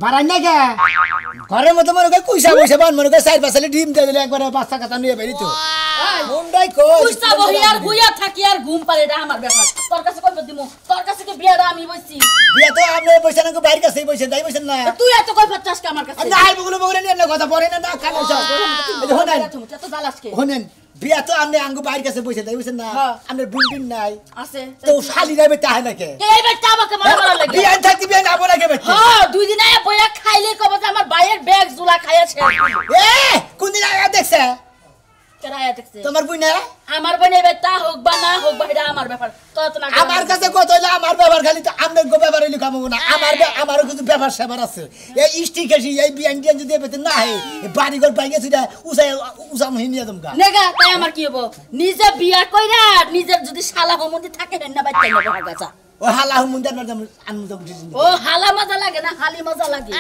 বাড়াই না কে ঘরের মতো মনে করে কুইসা কুইসা বান মনে করে সাইড পাশে ডিম দিয়ে দিলে একবার বাচ্চা কাটা নিয়ে বেরিত মুন্ডাই কই কুইসা বহি আর হুইয়া থাকি আর ঘুম পারে এটা আমার ব্যাপার তোর কাছে কই দিমু তোর কাছে কি বিয়াটা আমি বইছি বিয়া তো আপনি পয়সা না বাইরে কাছেই বইছেন তাই বইছেন না তুই এত কই পাচ্ছস কে আমার কাছে না আই বগুলো বগুলো নিয়ে না কথা পড়ে না না খানো সব হোনেন এত জালাসকে হোনেন বিয়া তো আপনি আঙ্গু বাইরে কাছে বইছেন তাই বইছেন না আপনার বুনবিন নাই আছে তো শালি যাবে তাই নাকি এই বেটা আমাকে মারা মারা লাগে বিয়া থাকতি বিয়া না বলা কে বেটা হ্যাঁ দুই দিন আগে বইয়া খাইলে কব যে আমার ভাইয়ের ব্যাগ জুলা খাইয়াছে এ কোন দিন আয়া দেখছে কেরায়া দেখছে তোমার বুইনা আমার বনে বেটা হোক বা না হোক বা এটা আমার ব্যাপার তো তো না আমার কাছে কত হইলো আমার ব্যাপার খালি তো আমনের গো ব্যাপার হইলো কামো না আমারও কিছু ব্যাপার সেবার আছে এই স্টিক এসি এই বিয়ান যদি পেতে না হে বাড়ি ঘর পাই গেছি উসা মহিনিয়া দমকা নেগা তাই আমার কি হবো নিজে বিয়া কইরা নিজের যদি শালা হমন্দি থাকে না বাইতে নেব হাগাছা ও হালা হুমুন্দার মাঝে আনন্দ বুঝিনি ও হালা মজা লাগে না হালি মজা লাগে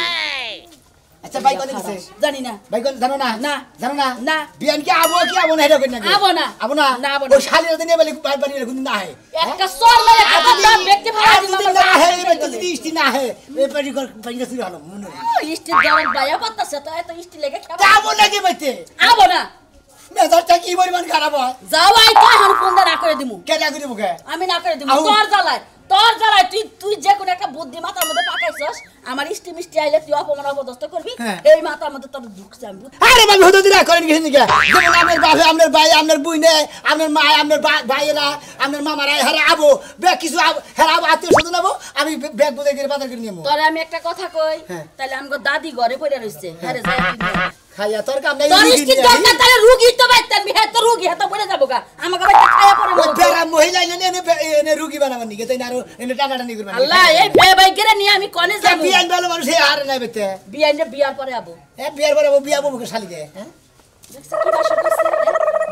আচ্ছা ভাই কোন দিছে জানি না ভাই কোন জানো না না জানো না না বিয়ান কি আবো না এটা কই না আবো না আবো না না আবো ও শালি যদি নেবে বাড়ি কোন না হে একটা সর মেরে কথা দাম ব্যক্তি ভাড়া দিন যদি না হে এই যদি ইষ্টি না হে এই বাড়ি ঘর পাই গেছি হলো মনে ইষ্টি দরদ বায়া পাতাছে তো এত ইষ্টি লেগে খাবো আবো নাকি বাইতে আবো না মেজারটা কি পরিমাণ খারাপ হয় যাও আই তো এখন ফোন না করে দিমু কে না করে মুখে আমি না করে দিমু তোর জ্বালায় তুই যে কোন একটা বুদ্ধি মাথার মধ্যে পাকাইছস আমার ইষ্টি মিষ্টি আইলে তুই অপমান অপদস্থ করবি এই মাথার মধ্যে তোর ঢুকছে আমি আরে ভাই হতো দিরা করেন কি নিকে যেমন আমার বাবা আমার ভাই আমার বুইনে আমার মা আমার ভাইয়েরা আমার মামারা হারা আবো ব্যাগ কিছু হারা আবো আত্মীয় স্বজন আবো আমি ব্যাগ বুঝে গিয়ে বাজার করে নিয়ে তোরে আমি একটা কথা কই তাহলে আমগো দাদি ঘরে পড়ে রইছে আরে যাই খাইয়া তোর কাম নাই তোর ইষ্টি দরকার তাহলে রুগী তো বাইতেন হে তো রুগী হে তো পড়ে যাবো গা আমাকে বাইতে খায়া পড়ে মরবো বেরা মহিলা এনে রুগী বানাবার নিকে তাই না আর এনে টানাটানি করবে আল্লাহ এই বে বাইকেরে নিয়ে আমি কোনে যাব বিয়ান ভালো মানুষ এই হারে নাই বেতে বিয়ার পরে আবো বিয়ার পরে বিয়া বউকে শালি দে হ্যাঁ কি ভাষা কইছে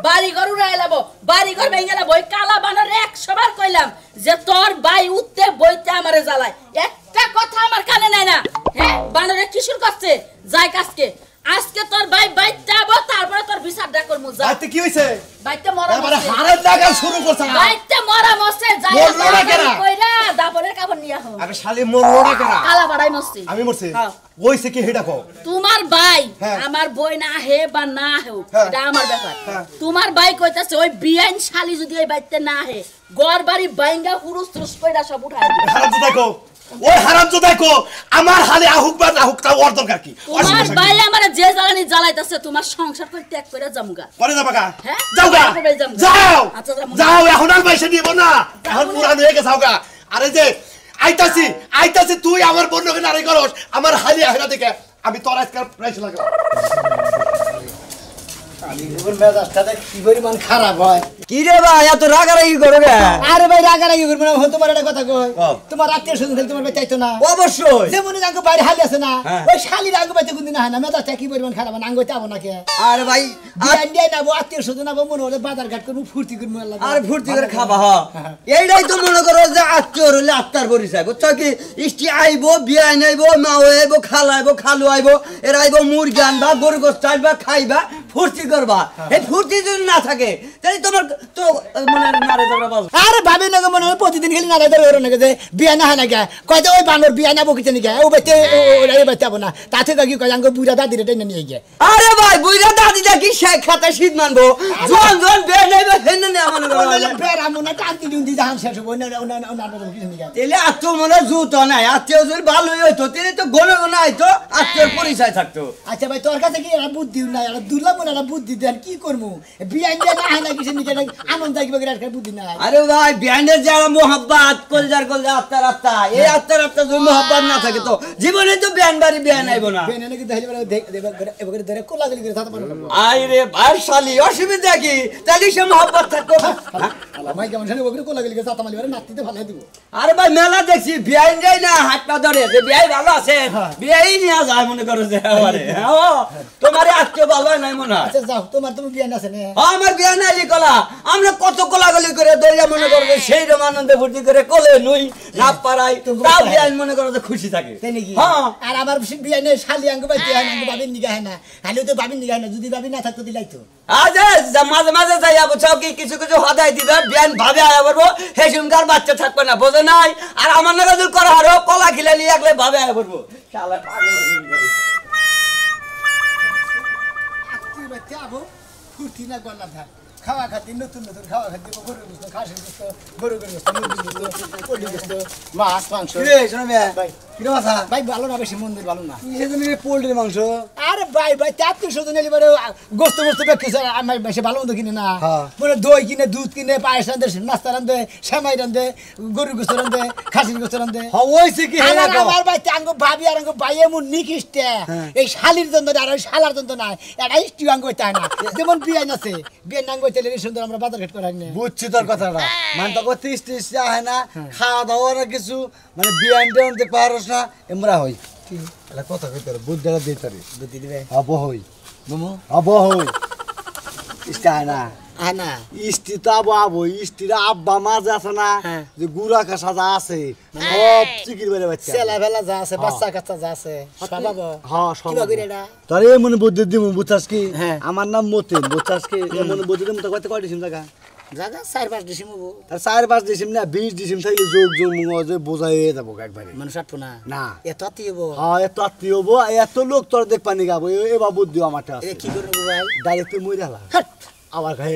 বাড়ি ঘর উড়াই লাবো বাড়ি ঘর ভেঙে লাবো ওই কালা বানর 100 বার কইলাম যে তোর ভাই উঠতে বইতে আমারে জ্বালায় একটা কথা আমার কানে নাই না হ্যাঁ বানরে কিশোর করছে যাই কাজকে আজকে তোর ভাই বাইতে আবো তারপরে তোর বিচারটা করমু যা বাইতে কি হইছে বাইতে মরা এবারে হারের লাগা শুরু করছ বাইতে মরা মরছে যাই কইরা দাবরের কাপড় নিয়া হো আরে শালি মরলো না কেন কালা বাড়াই মরছে আমি মরছি ওইছে কি হেডা কও তোমার ভাই আমার বই না হে বা না হেও এটা আমার ব্যাপার তোমার ভাই কইতাছে ওই বিয়ান শালি যদি ওই বাইতে না হে গড় বাড়ি বাইঙ্গা হুরুস তুরুস কইরা সব উঠায় দিবে হারাম দেখো ওই হারাম দেখো আমার হালে আহুক বা না হুক তা ওর দরকার কি তোমার ভাই আমারে যে জ্বালানি জ্বালাইতাছে তোমার সংসার করে ত্যাগ করে জামগা পরে যাবা গা হ্যাঁ যাও গা যাও আচ্ছা যাও এখন আর পয়সা নিব না এখন পুরান হয়ে গেছে গা আরে যে আইতাছি তুই আমার বন্ধুকে নারী করস আমার হালি আহরা দেখে আমি তোর আজকাল প্রাইস লাগাম আলিগুর মেজাজটা কি পরিমাণ খারাপ হয় কি রে ভাই এত রাগারাগি করে রে আরে ভাই রাগারাগি করবে না তোমার একটা কথা কই তোমার আত্মীয় স্বজন তোমার ভাই চাইতো না অবশ্যই যেমন আঙ্গ বাইরে হালি আছে না ওই শালির আঙ্গ বাইতে কোনদিন হয় না মেজাজটা কি পরিমাণ খারাপ না আঙ্গতে আবো না কে আরে ভাই বিয়ান্ডিয়াই নাবো আত্মীয় স্বজন নাবো মনে হলে বাজার ঘাট করবো ফুর্তি করবো আল্লাহ আরে ফুর্তি করে খাবা এইটাই তো মনে করো যে আত্মীয় হলে আত্মার পরিচয় বুঝছো কি ইষ্টি আইবো বিয়াই নাইবো মা আইবো খালা আইবো খালু আইবো এরা আইবো মুরগি আনবা গরু গোস্ত আনবা খাইবা ফুর্তি করবা এই ফুর্তি যদি না থাকে তাহলে তোমার তো মনে নারে ঝগড়া বাজ আরে ভাবি না মনে হয় প্রতিদিন খালি নারে ধরে না যে বিয়া না হয় না গে কয় ওই বানর বিয়া না বকিতে নিগে ও বাইতে ওই বাইতে আবো না তাতে কি কয় আঙ্গ বুড়া দাদি রে টেনে নিয়ে গিয়ে আরে ভাই বুড়া দাদিটা কি শেখ খাতা শীত মানবো জন জন বিয়া নাইবা হেন না মনে করো বেরা মনে কান্তি দুন্দি জাহান শেষ হবো না কিছু নিগে তেলে আত্মীয় মনে জুতো নাই আত্মীয় যদি ভালোই হইতো তেলে তো গনে গনে আইতো আত্মীয়র পরিচয় থাকতো আচ্ছা ভাই তোর কাছে কি এরা বুদ্ধি নাই এরা দুর্লভ মনে এরা বুদ্ধি দেন কি করবো বিয়া না হয় না কিছু নিগে আনন্দ থাকবে বুদ্ধি নাই আরে ভাই বিয়ানের যারা মোহাব্বত কলজার আত্মার আত্মা এই আত্মার আত্মা যদি মোহাব্বত না থাকে তো জীবনে তো বিয়ান বাড়ি বিয়ান আইবো না বিয়ান নাকি দেখলে ধরে কোলাগুলি করে থাকতে পারবো আরে ভাই শালি অসুবিধা কি তাহলে সে মোহাব্বত থাকতো ভাই কেমন শালি ওগুলো কোলাগুলি করে থাকতে মালি নাতিতে ভালো দিব আরে ভাই মেলা দেখছি বিয়ান যাই না হাত পা ধরে যে বিয়াই ভালো আছে বিয়াই নিয়ে যায় মনে করো যে আমারে তোমার আজকে ভালো নাই মনে হয় আচ্ছা যাও তুমি বিয়ে আছে না আমার বিয়ে নাই কলা আমরা কত কোলাগুলি করে দইয়া মনে করো যে সেই রকম আনন্দে ফুর্তি করে কোলে নুই না পারাই তাও বিয়ে মনে করো যে খুশি থাকে তাই নাকি হ্যাঁ আর আমার বিয়ে নেই শালি আঙ্গ বাইতে হয় না বাবির নিগা হয় না হালে তো বাবির নিগা হয় না যদি বাবি না থাকতো দিলাই তো আজ মাঝে মাঝে যাই বুঝাও কি কিছু কিছু হদাই দিবে বিয়ান ভাবে আয়া পড়বো হে সুমকার বাচ্চা থাকবে না বোঝে নাই আর আমার নাকি যদি করা হারো কলা খিলে নিয়ে একলে ভাবে আয়া পড়বো শালা পাগল তুই বাচ্চা আবো ফুর্তি না গলা থাক খাওয়া খাতি নতুন নতুন খাওয়া খাতি গরু গোস্ত খাসির গোস্ত গরু গোস্ত মুরগির গোস্ত পোল্ট্রি গোস্ত মাছ মাংস রে শোনো ভাই ভাই কি কথা ভাই ভালো না বেশি মন্দির ভালো না সেদিন পোল্ট্রি মাংস আরে ভাই ভাই 300 এলি বলে গোস্ত গোস্ত বেশি আমি বেশি ভালো মন্দ কিনে না হ্যাঁ। বলে দই কিনে দুধ কিনে পায়েস রান্ধে নাস্তা রান্ধে সেমাই রান্ধে গরু গোস্ত রান্ধে খাসির গোস্ত রান্ধে হ্যাঁ ওইছে কি হ্যাঁ আমার ভাই আঙ্গ ভাবি আর আঙ্গ ভাই এমন নিকিষ্টে এই শালির জন্য আর ওই শালার জন্য না এটা ইষ্টি আঙ্গ হইতে হয় না যেমন বিয়ান আছে বিয়ান আঙ্গ হইতে সুন্দর আমরা বাজার ঘাট করাই না বুঝছি তোর কথাটা মানে তো ত্রিশ ত্রিশ হয় না খাওয়া দাওয়া না কিছু মানে বিয়ান টিয়ান দেখতে পারস না এমরা হই এটা কথা কইতে বুদ্ধটা দিতে বুদ্ধি দিবে হব হই মোমো হব হই ইস্টা হয় না না ইস্টি তো আবো আবো ইস্টিরা আব্বা মাঝে আছে না হ্যাঁ। যে গুড়া কাঁসা যা আছে সব চিকির বেড়ে বাচ্চা ছেলা ফেলা যা আছে বাচ্চা কাচ্চা যা আছে সব পাবো হ্যাঁ সব কিবা করে এটা তোর এমন বুদ্ধি দিব বুঝছাস কি হ্যাঁ। আমার নাম মতিন বুঝছাস কি এমন বুদ্ধি দিব তো কত কয় ডিসিম জায়গা জায়গা 4-5 ডিসিম হবো তার 4-5 ডিসিম না 20 ডিসিম থাকলে যোগ যোগ যে বোঝাই যাবো একবারে মানুষ আটবো না না এত আত্মীয় হবো হ্যাঁ এত আত্মীয় হবো এত লোক তোর দেখ পানি গাবো এবার বুদ্ধি আমারটা আছে এটা কি করবো ভাই ডাইরেক্ট তুই মরে হালা হাট আবার খাই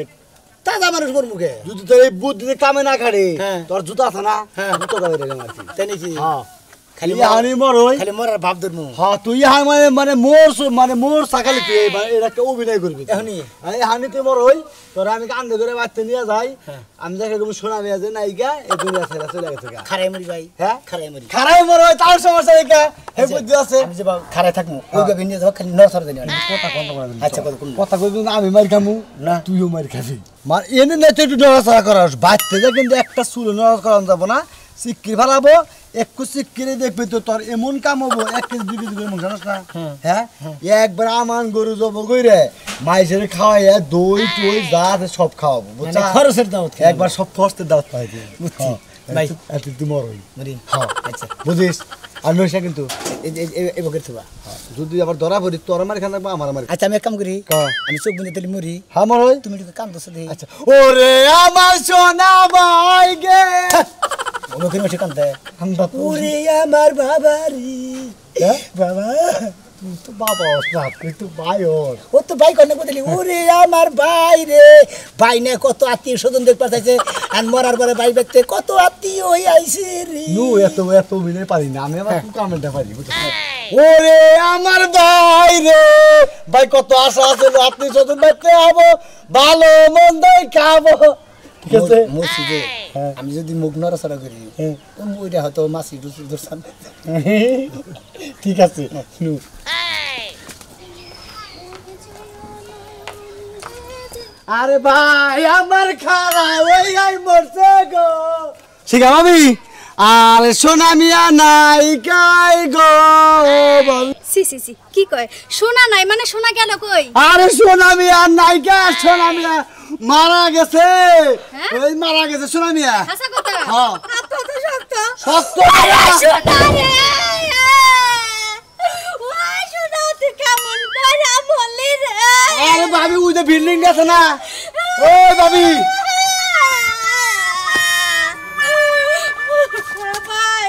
তাজা মানুষ মোর মুখে যদি তোর এই বুদ্ধিতে কামে না খাড়ে হ্যাঁ। তোর জুতা আছে না হ্যাঁ। জুতো দাবি রেখে মারছি তাই নাকি হ্যাঁ খালি খালি হানি মর হই খালি মরার ভাব ধরমু হ্যাঁ তুই মানে মোর সাকালি তুই এটা একটা অভিনয় করবি এখনই এই হানি তুই মর হই তোর আমি কান্দে করে বাড়তে নিয়ে যাই হ্যাঁ। আমি দেখে তুমি শোনা মেয়ে যে নাইকা এই দুনিয়া ছেড়ে চলে গেছে গা খারাই মরি ভাই হ্যাঁ খারাই মরি খারাই মর হই তার সমস্যা দেখা হে বুদ্ধি আছে আমি যে খারাই থাকমু ওই ভাবে নিয়ে যাবো খালি নসর দেনি কথা কম করে আচ্ছা কথা কোন কথা কইবি না আমি মার খামু না। তুইও মার খাবি মার এনে না তুই একটু নড়াচড়া করাস বাচ্চা যা কিন্তু একটা চুল নড়াচড়া করানো যাবো না সিক্কির ফেলাবো একটু সিক্কিরে দেখবি তো তোর এমন কাম হবো 1 কেজি 2 কেজি করে মাংস জানাস না হ্যাঁ একবার আমান গরু জব কইরে মাইসের খাওয়াইয়া দই টই যা আছে সব খাওয়াবো মানে বুঝছা খরচের দাওয়াত একবার সব খরচের দাওয়াত পাই দিই বুঝছি ভাই এত তুই মরই মরি হ্যাঁ আচ্ছা বুঝিস আর নইসা কিন্তু এই বকের থবা যদি আবার ধরা পড়ি তোর আমার খান লাগবে আমার আমার আচ্ছা আমি এক কাম করি কা? আমি চোখ বুনে তেলি মরি হ্যাঁ মর হই তুমি একটু কাম দছ দেই আচ্ছা ওরে আমার সোনা ভাই গে ওকে নসে কান্দে আমরা ওরে আমার বাবারি হ্যাঁ? বাবা তুই তো বাবা না তুই তো ভাই ওর ও তো ভাই কনে বদলি ওরে আমার ভাই রে ভাই না কত আত্মীয় স্বজন দেখ পাঠাইছে আর মরার পরে ভাই ব্যক্তি কত আত্মীয় হই আইছে রে নু এত অভিনয় পারি না আমি আমার কমেন্টটা পারি বুঝছিস ওরে আমার ভাই রে ভাই কত আশা আছে আপনি স্বজন বাইতে হবো ভালো মন্দই খাবো ঠিক আছে মুসি যে হ্যাঁ। আমি যদি মুখ নড়াচড়া করি হ্যাঁ। তো মুইটা হয়তো মাসি দূরসান ঠিক আছে নু আরে ভাই আমার খারা ওই আই মরছে গো শিখা ভাবি আরে সোনা মিয়া নাই গাই গো সি সি সি কি কয় সোনা নাই মানে সোনা গেল কই আরে সোনা মিয়া নাই গা সোনা মিয়া মারা গেছে হ্যাঁ? ওই মারা গেছে সোনা মিয়া হাসা কথা হ্যাঁ। আত্মা তো শক্ত সত্য সোনা রে ওই সোনা তুই কেমন করে বললি রে আরে ভাবি ওই যে বিল্ডিং আছে না ওই ভাবি ভাই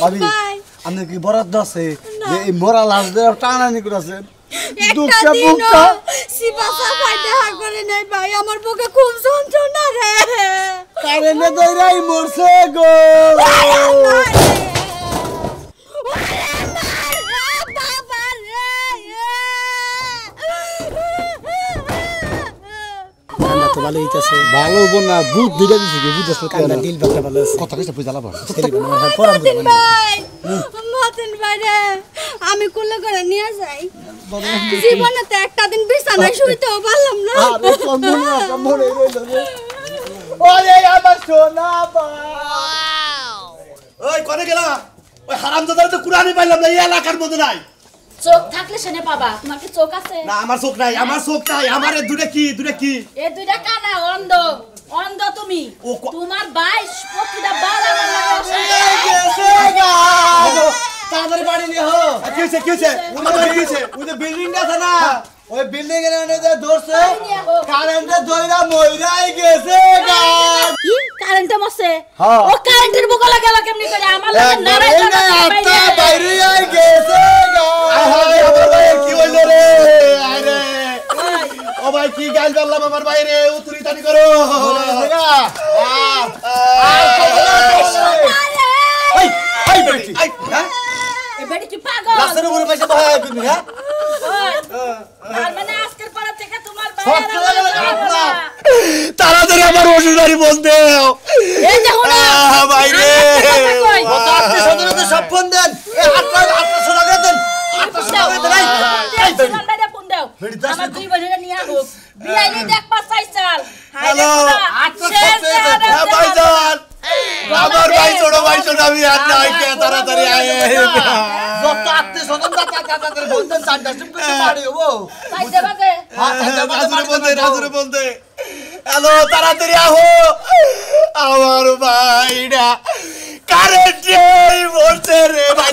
ভাবি ভাই আপনি কি বরাদ্দ আছে যে এই মরা লাশ দিয়ে টানানি করেছেন একটা দিনও শিবাসা ফাইতে হার করে নাই ভাই আমার বুকে খুব যন্ত্রণা রে কারেন্টে দইরাই মরছে গো কান্দা তো ভালো হইতাছে ভালো বোন না বুক দিলে দিছি কি বুঝছ কান্দা দিল বাকটা ভালো আছে কথা কইছে বুঝালা বড় ছেলে মানে পড়ার মতিন ভাই মতিন ভাই রে আমি কোলে করে নিয়ে যাই জীবনে তো একটা দিন বিছানায় শুইতেও পারলাম না আরে কোন মনে আছে মনে রইল রে ওরে আমার সোনা বা ওই কোনে গেলা ওই হারামজাদার তো কুরআনই পাইলাম না এই এলাকার মধ্যে নাই চোখ থাকলে সেনে পাবা তোমার কি চোখ আছে না আমার চোখ নাই আমার এই দুটো কি এই দুইটা কানা অন্ধ অন্ধ তুমি ও ক- তোমার 22 প্রতিটা বার আমার লাগে অসুবিধা। তাড়াতাড়ি বাড়ি নিয়ে হো কি হয়েছে ওই যে বিল্ডিংটা আছে না ওই বিল্ডিং এর এনে যে ধরছে বাড়ি নিয়ে আহো। কারেন্টে দইরা মইরাই গেছে গা কি কারেন্টে মরছে হ্যাঁ। ও কারেন্টের বুকলা গেল কেমনি করে আমার লাগে নারাই বাইরে আই গেছে গা আমার ভাই কি হইলো রে আরে ও ভাই কি গাল করলাম আমার বাইরে উতুরি তানি করো এই বেটি হ্যাঁ এ বেটি কি পাগল রাস্তার উপরে পয়সা বহায় তুমি হ্যাঁ ওই, তার মানে আজকের পর থেকে তোমার সব চলে গেল আপনার। তাড়াতাড়ি আমার ওষুধারি বলতে এই দেখো না বাইরে কত আত্মীয় স্বজনদের সব ফোন দেন এই আটটা শোনা দেন আটটা শোনা দেন আমার দুই বোনের নিয়ে হোক বিয়াই নিয়ে দেখ পাঁচ চাল হ্যালো ভাইজান আমার ভাই ছোট আমি আর নাই কে তাড়াতাড়ি আয় যত আত্মীয় স্বজন তাদের ফোন দেন চারটা স্টিম করতে পারি হবো রাজুরে বলতে হ্যালো তাড়াতাড়ি আহো আমার ভাইরা কারেন্টে মরছে রে ভাই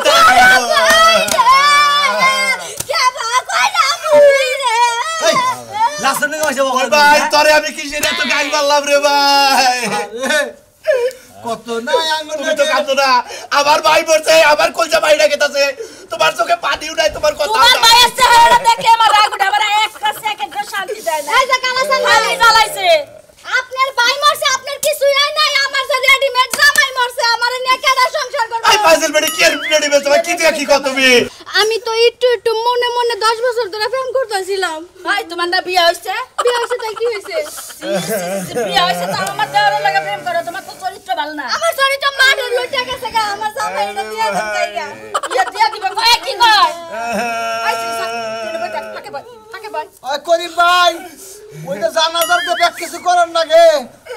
লাস্টের দিকে পয়সা বহায় ভাই তোরে আমি কিসের এত গাই মারলাম রে ভাই কত নাই আঙ্গুল তুমি তো কাঁদো না আমার ভাই মরছে আমার কলজা ভাইরা গেতাছে তোমার চোখে পানিও নাই তোমার কথা তোমার ভাইয়ের চেহারা দেখে আমার রাগ উঠে আমার একটা সেকেন্ড শান্তি দেয় না এই যে কালাসান খালি জ্বালাইছে আপনার ভাই মরছে আপনার কিছুই নাই আমার যে রেডিমেড জামাই মরছে আমারে নিয়ে কেডা সংসার করবে আই পাজল বেডি কি রেডি বেচ ভাই কি দিয়া কি কর তুমি আমি তো একটু মনে মনে 10 বছর ধরে প্রেম করতেছিলাম ভাই তোমার না বিয়ে হইছে বিয়ে হইছে তাই কি হইছে বিয়ে হইছে তো আমার দেওয়ার লাগে প্রেম করো তোমার তো চরিত্র ভালো না আমার চরিত্র মাঠের লইটা গেছে গা আমার জামাই এটা দিয়ে দেন জায়গা ইয়ে দিয়া দিবা কয় কি কয় আইছি স্যার তিন বই থাকে বই ওই করিম ভাই ওইটা জানাজার যে ব্যাগ কিছু করার নাগে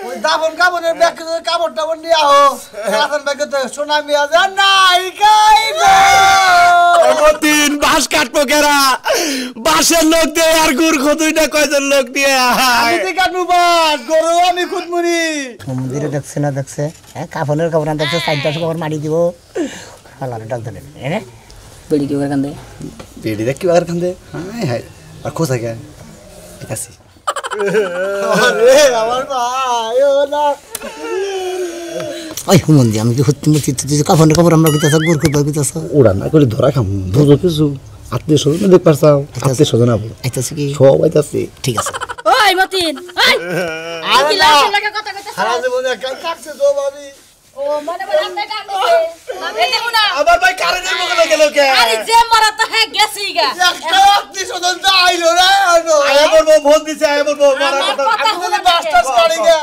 ওই দাবন কাবনের ব্যাগ কিছু কাপড় টাবন নিয়ে আহো রাতের ব্যাগে তো সোনা মিয়া যান নাই গাই দিন বাস কাটবো কেরা বাসের লোক দিয়ে আর গুড় খতুইটা কয়জন লোক দিয়ে আমি কাটবো বাস গরু আমি খুদমুড়ি মন্দিরে দেখছে না দেখছে হ্যাঁ কাফনের কাপড় দেখছে 4-10 কাপড় মারি দিব আল্লাহর ডাক দেন এনে বেড়ি কি করে কান্দে বেডি দেখ কি আর কান্দে হাই হাই আর খোসা কে ঠিক আছে আরে আমার ভাই ও না ওই হুমন্দি আমি কি হত্যি মুতি তুই কাফনের কাপড় আমরা কইতাছ গুড় কইবা কইতাছ ওরা না করে ধরা খাম বুঝো কিছু আত্মীয় স্বজন দেখ পারছাও আত্মীয় স্বজন আবো আইতাছে কি সব আইতাছে ঠিক আছে ওই মতিন ওই আরে কি না লাশের লাগে কথা কইতাছ সারা জীবনে একা কাটছে তো ভাবি ও মনে মনে আমরা কান্দছে এই দেখো না আমার ভাই কারেন্টের মুখে গেল কে আরে যে মরা তো হ্যাঁ গেছি গা একটা আত্মীয় স্বজন তো আইলো রে আয়া বলবো ফোন দিছে আয়া বলবো মারা আমার কথা কথা আমি হলো যদি বাসটাস কাটি গে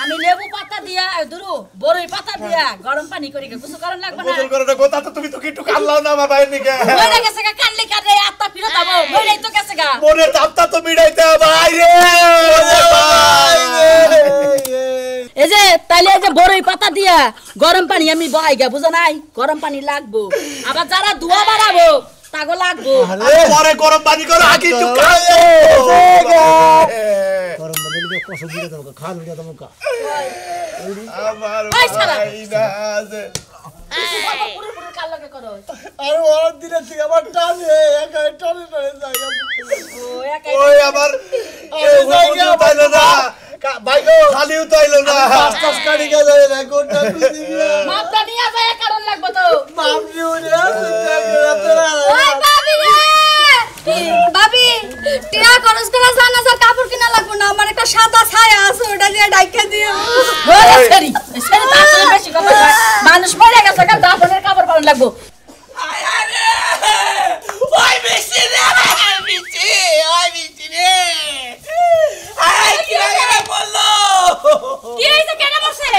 আমি লেবু পাতা দিয়া দুরু বড়ই পাতা দিয়া গরম পানি করি কিছু কারণ লাগবে না গোসল করে না গোতা তো তুমি তো কিটু কানলাও না আমার ভাইয়ের নিকে মরে গেছে গা কানলে কাটে আত্মা ফিরত আবো মরেই তো গেছে গা মনের দাপটা তো মিটাইতে ভাই রে এই যে তাইলে এই যে বড়ই পাতা দিয়া গরম পানি আমি বহাই গা বুঝো নাই গরম পানি লাগবো আবার যারা ধোয়া বাড়াবো তাগো লাগবো পরে গরম পানি করো আগে একটু গরম বদলে কষ্ট দিয়ে দাও খান দিয়ে দাও কা আমার এই শালা। ভাই না যে পুরো পুরো কাল লাগে করো আর ওর দিনে থেকে আমার টানে একা টানে জায়গা ও একাই ওই আমার তাইলো না ভাই গো খালিও তাইলো না বাসটাস কাটি গে যায় না কোনটা খুঁজি গিয়া মাপটা নিয়ে যায় কারণ লাগবে তো মামনি ওরে চিন্তা করে তোরা ওই ভাবি রে ভাবি টিয়া খরচ করা জানাজার কাপড় কিনা লাগবে না আমার একটা সাদা ছায়া আছে ওটা দিয়ে ঢাকা দিও ওরে সরি সরি তো আসলে বেশি কথা কয়। মানুষ মরে গেছে গা দাফনের কাপড় পালন লাগবো ওই মিষ্টি রে মিষ্টি ওই মিষ্টি রে আই কি লাগা বললো কি হইছে কেন বসে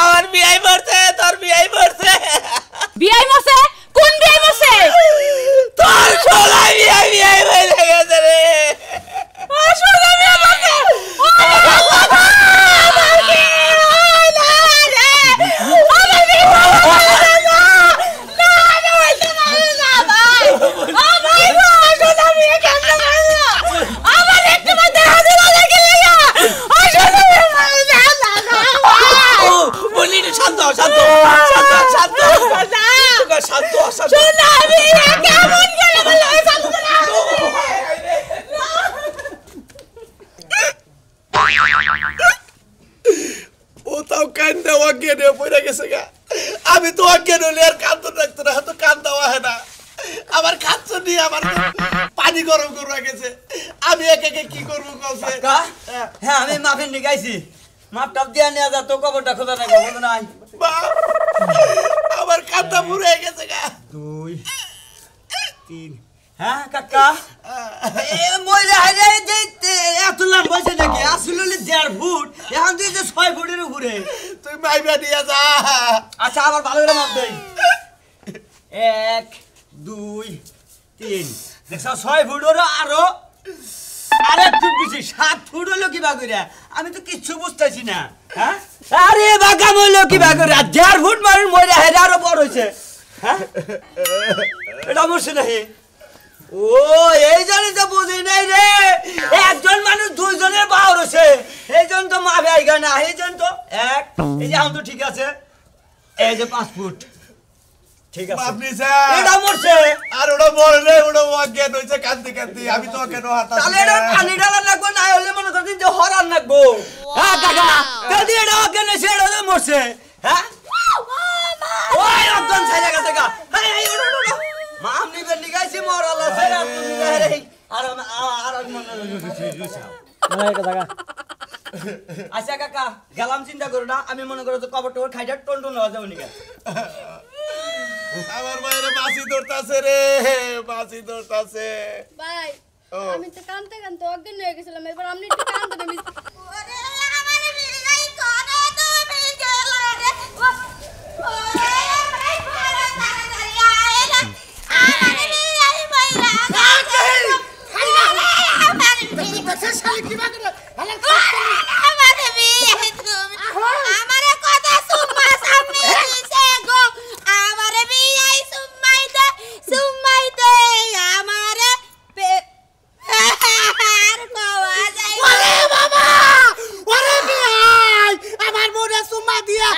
আমার বিয়াই মরছে তোর বিয়াই মরছে বিয়াই মরছে কোন বিয়াই মরছে তোর সোলাই বিয়াই হয়ে গেছে রে আসলে বিয়াই মরছে ও আচ্ছা নিয়ে আমার পানি গরম করে গেছে আমি একে একে কি করবো কলসে কাকা হ্যাঁ আমি মাফিন নিগাইছি মাপ টাপ দিয়া নিয়ে যা তো কবরটা খোদা নাই খবর নাই আমার কাঁধটা পুড়ে গেছে গা 2 3 হ্যাঁ কাকা এ মইরা হাইরে দিতে এত লম্বা হইছে নাকি আসলে 1.5 ফুট এখন তুই যে 6 ফুটের উপরে তুই মাইবা নিয়ে যা আচ্ছা আবার ভালো করে মাপ দেই 1 2 3 দেখছ 6 ফুট ওর আরো আরে একটু বেশি 7 ফুট হলো কি বাগুরা আমি তো কিছু বুঝতাছি না হ্যাঁ আরে বাগা হলো কি বাগুরা 1.5 ফুট মারুন মইরা হাইরে আরো বড় হইছে হ্যাঁ এটা মরছে নাকি ও এই জন্য তো বুঝি নাই রে একজন মানুষ দুইজনের বাহর হচ্ছে এই জন্য তো মাফে আইগা না এই জন্য তো এক এই যে তো ঠিক আছে এই যে 5 ফুট ঠিক আছে আপনি স্যার এটা মরছে আর ওটা মরে রে ওটা অজ্ঞান হইছে কাঁদতে কাঁদতে আমি তো অজ্ঞান হাতাছি তাহলে এটা পানি ঢালা লাগবে না হলে মনে করছিস যে হরান লাগবো হ্যাঁ কাকা যদি এটা অজ্ঞান হয়েছে এটা তো মরছে হ্যাঁ ওই অজ্ঞান ছাইলা গেছে গা এই ওটা মা আমি বেন্ডি গাইছি মরালা ছাইরা তুমি রে আর মনে আচ্ছা কাকা গেলাম চিন্তা করো না আমি মনে করো তো কবর টবর খাইটা টন টন হওয়া যাবে নিকা আমার মায়ের বাসি ধরতাছে রে বাসি ধরতাছে ভাই ও। আমি তো কানতে কানতে অজ্ঞান হয়ে গেছিলাম এবার আপনি একটু কানতে দেন ওরে আমার বিলাই কোনে তুমি গেলা রে ওরে ভাই বড় তাড়াতাড়ি আয় না আমার বিলাই বইলা আমার বিলাই শালি কি বাগরা আমার বিলাই তুমি আমারে কথা সুম্মা সামনে দিছে গো আমারে বিলাই সুম্মাইতে আমারে আর কোয়া যাই ওরে বাবা ওরে বিয়াই আমার মোরে সুমা দিয়া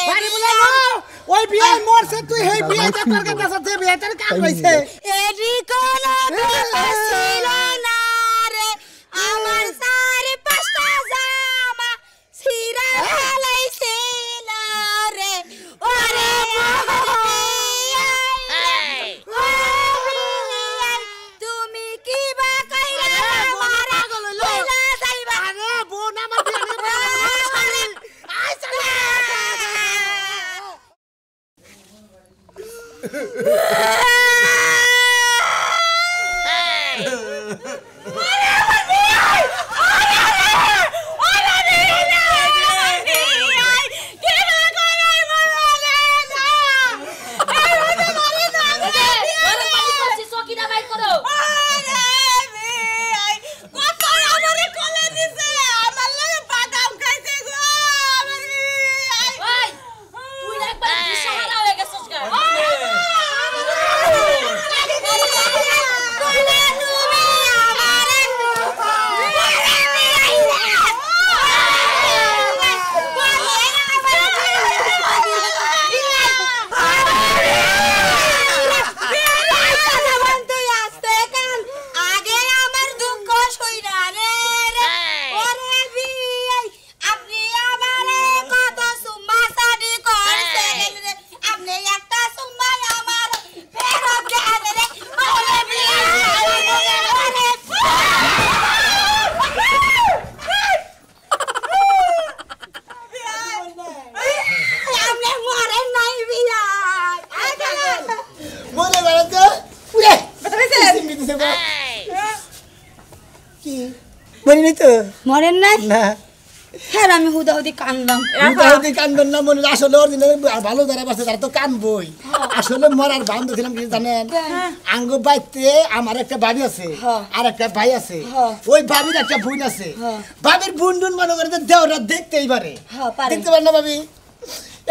বাড়ি বলে ওই বিয়াই মরছে তুই হেই বিয়াইটা তোর কাছে আছে বিয়াইটার কাম হইছে এডি কোন ছিল না রে আমার সারে পাঁচটা জামা সিরা ফেলাইছিল রে ওরে তুমি কি বা কইরা মারা গেল লইলা যাইবা আরে বোন আমার বিয়াই আই চলে বলে বেড়াতে উড়ে দিছে গো কি বলি নাই তো মরেন নাই না হ্যাঁ আমি হুদাহুদি কানলাম হুদাহুদি কান্দন না মনে আসলে অরিজিনাল ভালো যারা আছে তারা তো কানবই আসলে মরার বান্ধ ছিলাম কি জানেন আঙ্গ বাইতে আমার একটা ভাবি আছে আর একটা ভাই আছে ওই ভাবির একটা বোন আছে ভাবির বোন বোন মনে করে দেওরা দেখতেই পারে দেখতে পারে না ভাবি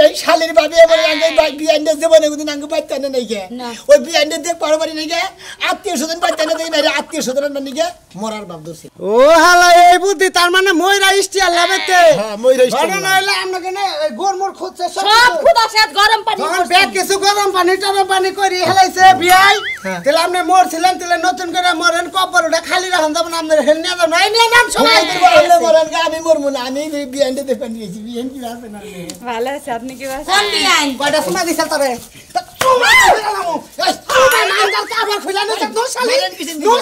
এই শালের ভাবি আমার আঙ্গে বিয়ান্ডে জীবনে কোনদিন আঙ্গ বাইতে না নাই গে ওই বিয়ান্ডে দেখ পারো পারি নাই গে আত্মীয় স্বজন বাইতে না দেই না আত্মীয় স্বজন না নিগে মরার ভাব ধরছে ও হালা এই বুদ্ধি তার মানে ময়রা ইস্টিয়ার লাভেতে হ্যাঁ মইরা ইস্টিয়ার ঘটনা হইলে আপনাকে না গোরমোর খুঁজছে সব খুদা সাথ গরম পানি তখন ব্যাগ কিছু গরম পানি টরম পানি করে হেলাইছে বিয়াই তাহলে আপনি মরছিলেন তাহলে নতুন করে মরেন কবর ওটা খালি রাখুন যাবেন আপনার হেল নিয়ে যাবেন এই নিয়ে যান সবাই বললে মরেন আমি মরমু না আমি বিয়ান্ডে দেখে নিয়েছি বিয়ান কি আছে না ভালো আছে আপনি এনে কি আছে কোন বিয়াই কয়টা সময় দিছিল তবে চুমা দিলাম এই চুমা মানজার কাবার খুলে না তো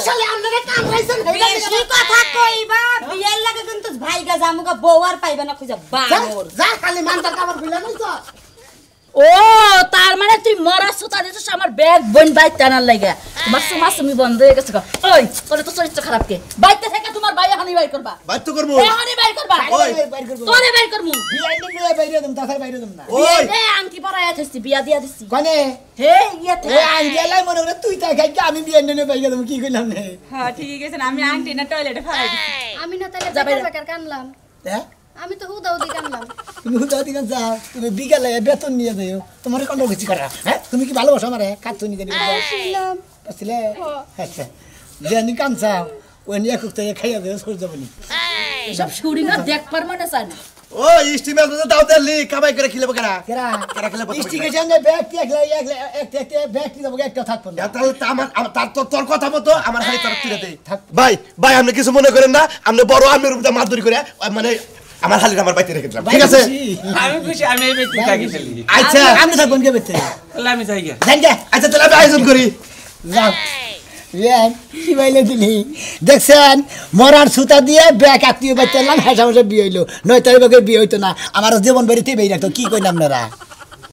সালে আপনারা কাম লাইছেন বেশি কথা কইবা বিয়ের লাগে কিন্তু ভাইগা জামুগা বউ আর পাইবা না খুঁজা বানর যা খালি মানজার কাবার খুলে না তো ও তার মানে তুই মরা সুতা দিছিস আমার ব্যাগ বোন বাইতে টানার লাগে তোমার সুমাসুমি বন্ধ হয়ে গেছে ওই তোর তো চরিত্র খারাপ কে বাইতে থেকে তোমার ভাই এখনই বাইর করবা বাইর তো করবো এখনই বাইর করবা ওই তোরে বাইর করমু বিয়ে নিয়ে বাইরে দেন তাছাড়া বাইরে দেন না ওই এ আংটি পরায়া দিছি বিয়া দিয়া দিছি কোনে হে ইয়াতে এ আঙ্গেলাই মনে করে তুই তাই খাই আমি বিয়ে নিয়ে বাইরে দেব কি কইলাম না হ্যাঁ ঠিকই গেছেন আমি আংটি না টয়লেটে ফেলাই দিছি আমি না তাহলে যাবে বেকার না। বেকার কানলাম হ্যাঁ আমি তো হুদাউদি কানলাম তুমি হুদাও দিকে যাও তুমি বিকালে বেতন নিয়ে যাও তোমার কন্ড কিছু করা হ্যাঁ তুমি কি ভালোবাসো আমারে কাজ নিয়ে যাবে শুনলাম আসলে আচ্ছা জানি কাম চাও ওই নিয়ে কুকতে খাইয়া দেও সর যাবনি সব শুড়ি না দেখ পারমা না চাই ও স্টিমের মধ্যে দাও দেলি কামাই করে খেলে কেনা কেরা কেরা খেলে স্টিকের সঙ্গে ব্যাগ একলা একলা একটা ব্যাগ কি দেবো একটা থাকতো না তাহলে তো আমার তার তোর কথা মতো আমার হাড়ি তার তুলে দেই ভাই ভাই আপনি কিছু মনে করেন না আপনি বড় আমের উপরে মারধরি করে মানে আমার হালিটা আমার বাইতে রেখে দিলাম ঠিক আছে আমি খুশি আমি এই ব্যক্তি থাকি চলি আচ্ছা আমি থাকবেন কে বেতে তাহলে আমি যাই গিয়া জান গে আচ্ছা তাহলে আমি আয়োজন করি যাও ইয়ান কি বাইলে দিলি দেখছেন মরার সুতা দিয়ে ব্যাগ আত্মীয় বাইতে লাম হাসা বিয়ে হইলো নয় তারিখে বিয়ে হইতো না আমার জীবন বাড়িতে বেরিয়ে রাখতো কি কইলাম আপনারা